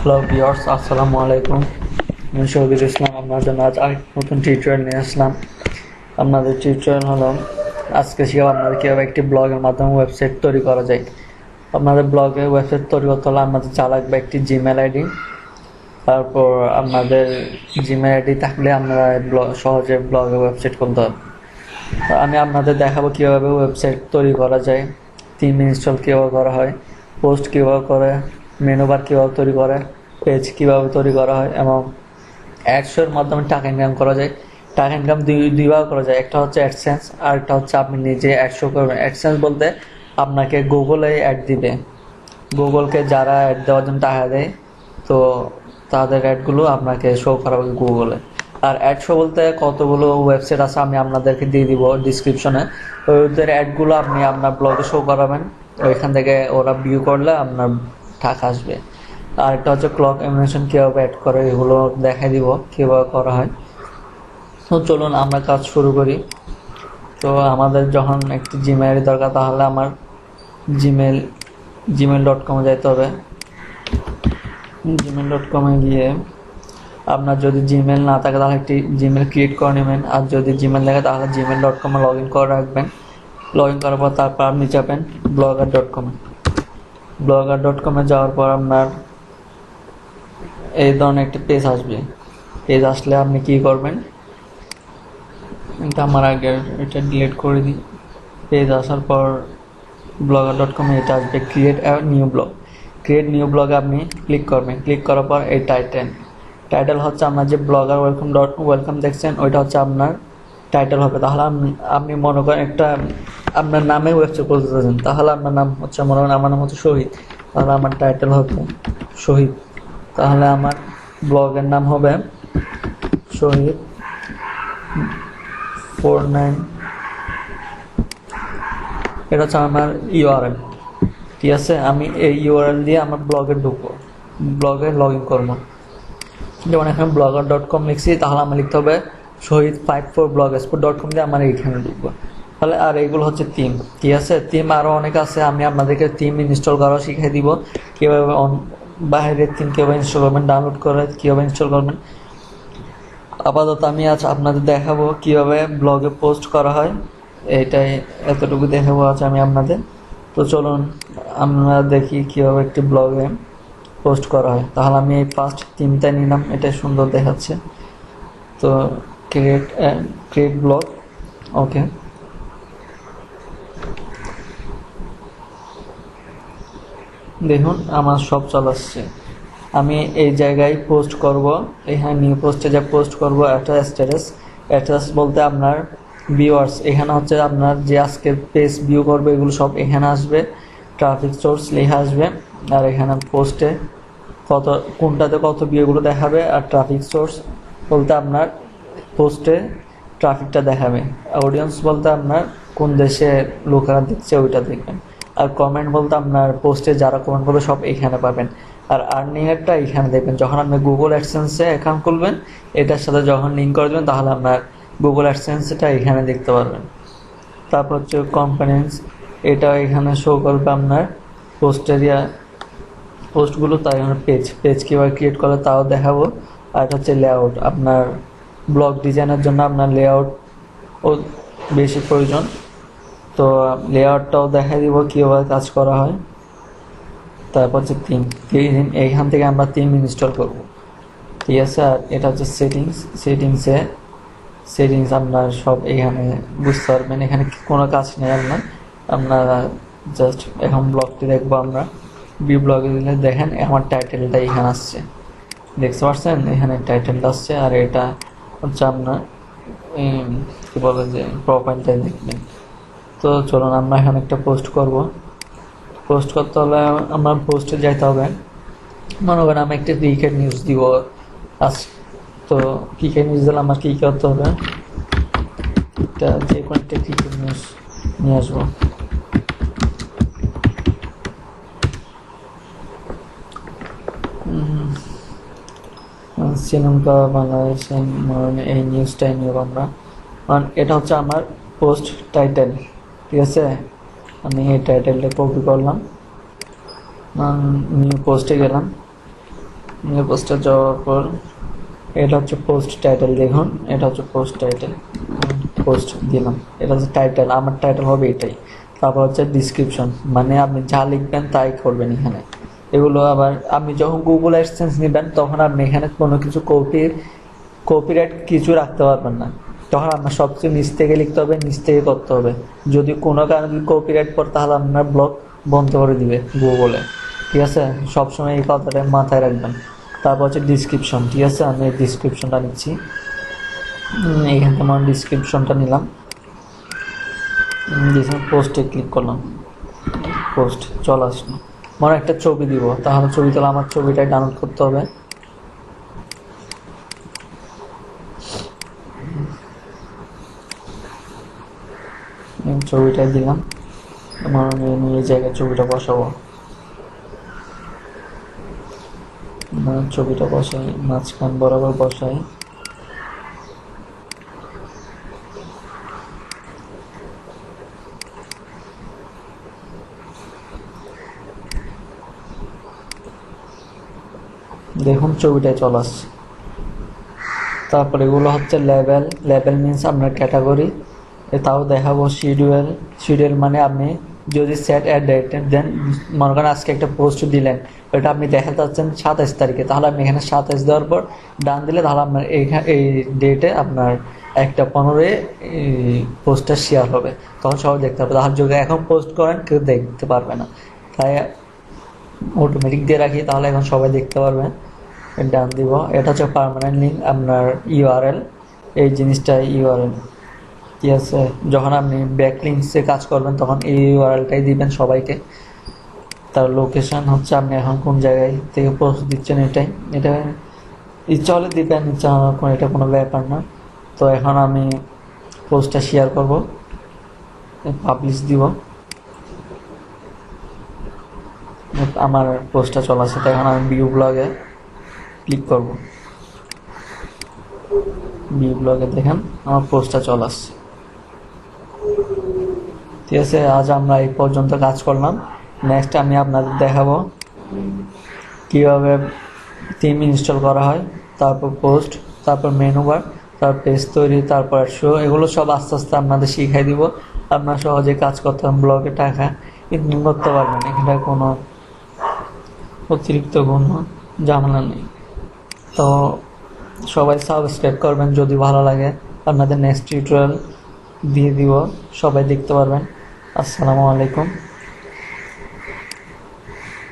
Hello viewers, আসসালামু আলাইকুম। আমি শহীদুল ইসলাম আপনার জন্য আজ আরেক নতুন টিউটোরিয়াল নিয়ে আসলাম। আপনাদের টিউটোরিয়াল হলো আজকে শিখাবো আপনাদের কীভাবে একটি ব্লগের মাধ্যমে ওয়েবসাইট তৈরি করা যায়। আপনাদের ব্লগে ওয়েবসাইট তৈরি করতে হলে আপনাদের যা লাগবে একটি জিমেল আইডি। তারপর আপনাদের জিমেল আইডি থাকলে আপনারা সহজে ব্লগে ওয়েবসাইট খুলতে হবে। আমি আপনাদের দেখাবো কীভাবে ওয়েবসাইট তৈরি করা যায়, থিম ইনস্টল কীভাবে করা হয়, পোস্ট কীভাবে করে, মেনু বার কীভাবে তৈরি করে, পেজ কীভাবে তৈরি করা হয় এবং অ্যাডসের মাধ্যমে টাকা ইনকাম করা যায়। টাকা ইনকাম দুইভাবে করা যায়, একটা হচ্ছে অ্যাডসেন্স আর একটা হচ্ছে আপনি নিজে অ্যাডশো করবেন। অ্যাডসেন্স বলতে আপনাকে গুগলে অ্যাড দিবে, গুগলকে যারা অ্যাড দেওয়ার জন্য টাকা দেয় তো তাদের অ্যাডগুলো আপনাকে শো করা হবে গুগলে। আর অ্যাডশো বলতে কতগুলো ওয়েবসাইট আছে আমি আপনাদেরকে দিয়ে দিব ডিসক্রিপশনে, ওদের অ্যাডগুলো আপনি আপনার ব্লগে শো করাবেন, ওইখান থেকে ওরা ভিউ করলে আপনার টাকা আসবে। আর একটা হচ্ছে ক্লক অ্যানিমেশন কীভাবে অ্যাড করে এগুলো দেখাই দিব কীভাবে করা হয়। তো চলুন আমরা কাজ শুরু করি। তো আমাদের যখন একটি জিমেল দরকার তাহলে আমার gmail.com যেতে হবে। gmail.com গিয়ে আপনার যদি জিমেল না থাকে তাহলে একটি জিমেল ক্রিয়েট করে নেবেন, আর যদি জিমেল থাকে তাহলে gmail.com লগ ইন করে রাখবেন। লগ ইন করার পর তারপর আপনি যাবেন blogger.com যাওয়ার পর আপনার এই ধরনের একটি পেজ আসবে। পেজ আসলে আপনি কি করবেন, এটা আমার আগের এটা ডিলিট করে দিই। পেজ আসার পর blogger.com এটা আসবে ক্রিয়েট নিউ ব্লগে আপনি ক্লিক করবেন। ক্লিক করার পর এই টাইটেল হচ্ছে আপনার যে ব্লগার ওয়েলকাম দেখছেন ওইটা হচ্ছে আপনার টাইটেল হবে। তাহলে আপনি মনে করেন একটা আপনার নামে ওয়েবসাইট করতে চাচ্ছেন, তাহলে আপনার নাম হচ্ছে মনে করেন আমার নাম হচ্ছে শহীদ, তাহলে আমার টাইটেল হবে শহীদ। তাহলে আমার ব্লগের নাম হবে শহীদ 49। এটা হচ্ছে আমার ইউআরএল, ঠিক আছে। আমি এই ইউআরএল দিয়ে আমার ব্লগে ঢুকবো, ব্লগে লগ ইন করবো। যেমন এখানে blogger.com লিখছি, তাহলে আমার লিখতে হবে শহীদ54blogspot.com দিয়ে আমার এইখানে ঢুকবো। তাহলে আর এইগুলো হচ্ছে থিম, ঠিক আছে। থিম আরও অনেক আছে, আমি আপনাদেরকে থিম ইনস্টল করাও শিখিয়ে দিব, কীভাবে বাইরের থিম কীভাবে ইনস্টল করবেন, ডাউনলোড করে কীভাবে ইনস্টল করবেন। আপাতত আমি আজ আপনাদের দেখাবো কীভাবে ব্লগে পোস্ট করা হয়, এইটাই এতটুকু দেখাবো আজ আমি আপনাদের। তো চলুন আমরা দেখি কীভাবে একটি ব্লগে পোস্ট করা হয়। তাহলে আমি এই ফার্স্ট থিমটা নিলাম, এটা সুন্দর দেখাচ্ছে। তো ক্রিয়েট ব্লগ, ওকে। দেখুন আমার সব চলাচ্ছে। আমি এই জায়গায় পোস্ট করব, এখানে নিউ পোস্টে যা পোস্ট করব একটা স্ট্যাটাস বলতে আপনার ভিউয়ার্স, এখানে হচ্ছে আপনার যে আজকে পেজ ভিউ করবে এগুলো সব এখানে আসবে, ট্রাফিক সোর্স লেখা আসবে। আর এখানে পোস্টে কোনটাতে কত ভিউগুলো দেখাবে, আর ট্রাফিক সোর্স বলতে আপনার পোস্টে ট্রাফিকটা দেখাবে। অডিয়েন্স বলতে আপনার কোন দেশে লোকেরা দেখছে ওইটা দেখবেন। আর কমেন্ট বলতে আপনার পোস্টে যারা কমেন্ট করবে সব এখানে পাবেন। আর আর্নিংয়েরটা এখানে দেখবেন, যখন আপনি গুগল অ্যাডসেন্সে অ্যাকাউন্ট খুলবেন এটার সাথে যখন লিঙ্ক করে দেবেন তাহলে আপনার গুগল অ্যাডসেন্সটা এখানে দেখতে পারবেন। তারপর হচ্ছে কম্পোনেন্টস, এটা এখানে শো করবে আপনার পোস্টগুলো। তাই আমরা পেজ কীভাবে ক্রিয়েট করে তাও দেখাবো। আর এটা হচ্ছে লেআউট, আপনার ব্লগ ডিজাইনের জন্য আপনার লেআউট ও বেশি প্রয়োজন, তো লেআউটটাও দেখা দিব কীভাবে কাজ করা হয়। তারপর হচ্ছে থিম, এইখান থেকে আমরা থিম ইনস্টল করব, ঠিক আছে। আর এটা হচ্ছে সেটিংস আপনার সব এখানে বুঝতে পারবেন, এখানে কোনো কাজ নেই আপনারা জাস্ট এখন ব্লগটি দেখবো আমরা। ব্লগে দিলে দেখেন আমার টাইটেলটা এখানে আসছে, দেখতে পাচ্ছেন এখানে টাইটেলটা আসছে। আর এটা হচ্ছে আপনার কী বলে যে প্রোফাইলটাই দেখবেন। তো চলুন আমরা এখন একটা পোস্ট করতে হলে আমার পোস্টে যাইতে হবে। মনে করেন আমি একটা ক্রিকেট নিউজ দিব আজ, তো ক্রিকেট নিউজ দিলে আমার কী করতে হবে, একটা যে কোনো একটা ক্রিকেট নিউজ নিয়ে আসবো। শ্রীলঙ্কা বাংলাদেশ এই নিউজটাই নিব আমরা, কারণ এটা হচ্ছে আমার পোস্ট টাইটেল, ঠিক আছে। আমি এই টাইটেলটা কপি করলাম, নিউ পোস্টে গেলাম, নিউ পোস্টে যাওয়ার পর এটা হচ্ছে পোস্ট টাইটেল, দেখুন এটা হচ্ছে পোস্ট টাইটেল, পোস্ট দিলাম, এটা হচ্ছে টাইটেল, আমার টাইটেল হবে এটাই। তারপর হচ্ছে ডিসক্রিপশন, মানে আপনি যা লিখবেন তাই করবেন এখানে। এগুলো আবার আপনি যখন গুগল অ্যাডসেন্স নেবেন তখন আপনি এখানে কোনো কিছু কপিরাইট কিছু রাখতে পারবেন না, তখন আপনার সবকিছু নিচ থেকে লিখতে হবে, নিচ থেকে করতে হবে। যদি কোনো কারণে যদি কপিরাইট পড়ে তাহলে আপনার ব্লগ বন্ধ করে দিবে গুগলে, ঠিক আছে? সবসময় এই কথাটা মাথায় রাখবেন। তারপর হচ্ছে ডিসক্রিপশন, ঠিক আছে? আমি ডিসক্রিপশনটা নিচ্ছি, এইখান থেকে আমার ডিসক্রিপশনটা নিলাম, পোস্টে ক্লিক করলাম, পোস্ট চলে আসলো। মনে একটা ছবি দিব, তাহলে ছবি তোলা, আমার ছবিটাই ডাউনলোড করতে হবে। ছবিটাই দিলাম, আমার আমি এই জায়গায় ছবিটা বসাবো, ছবিটা বসাই, মাঝখান বরাবর বসাই। দেখুন ছবিটাই চলে আসছে। তারপরে এগুলো হচ্ছে লেভেল, লেভেল মিনস আপনার ক্যাটাগরি, তাও দেখাবো। শিডিউল মানে আপনি যদি সেট অ্যাট ডেট দেন, মনে করেন আজকে একটা পোস্ট দিলেন, ওটা আপনি দেখাতে চাচ্ছেন 27 তারিখে, তাহলে আপনি এখানে 27 দেওয়ার পর ডান দিলে তাহলে আপনার এই ডেটে আপনার 1টা 15 পোস্টটা শেয়ার হবে, তখন সবাই দেখতে পাবে। তাহলে যদি এখন পোস্ট করেন কেউ দেখতে পারবে না, তাই অটোমেটিক দিয়ে রাখি, তাহলে এখন সবাই দেখতে পারবে। ডান দিব। এটা হচ্ছে পার্মানেন্ট লিঙ্ক, আপনার ইউআরএল, এই জিনিসটা ইউআরএল, ঠিক আছে? যখন আপনি ব্যাকলিংসে কাজ করবেন তখন এই ইউআরএলটাই দিবেন সবাইকে। তার লোকেশন হচ্ছে আপনি এখন কোন জায়গায় থেকে পোস্ট দিচ্ছেন, এটা ইচ্ছা হলে দিবেন, ইচ্ছা হলে এটা কোনো ব্যাপার না। তো এখন আমি পোস্টটা শেয়ার করব, পাবলিশ দিব, আমার পোস্টটা চলে আসে। তো এখন আমি ভিউ ব্লগে ক্লিক করব, ভিউ ব্লগে দেখেন আমার পোস্টটা চলে আসছে, ঠিক আছে? আজ আমরা এই পর্যন্ত কাজ করলাম। নেক্সট আমি আপনাদের দেখাবো কীভাবে থিম ইনস্টল করা হয়, তারপর পোস্ট, তারপর মেনু বার, তারপর পেজ তৈরি, তারপর শো, এগুলো সব আস্তে আস্তে আপনাদের শিখাই দিব। আপনারা সহজে কাজ করতে ব্লগে টাকা ইনকাম করতে পারবেন, এখানে কোনো অতিরিক্ত কোনো ঝামেলা নেই। তো সবাই সাবস্ক্রাইব করবেন, যদি ভালো লাগে আপনাদের নেক্সট টিউটোরিয়াল দিয়ে দিব, সবাই দেখতে পারবেন। আসসালামু আলাইকুম।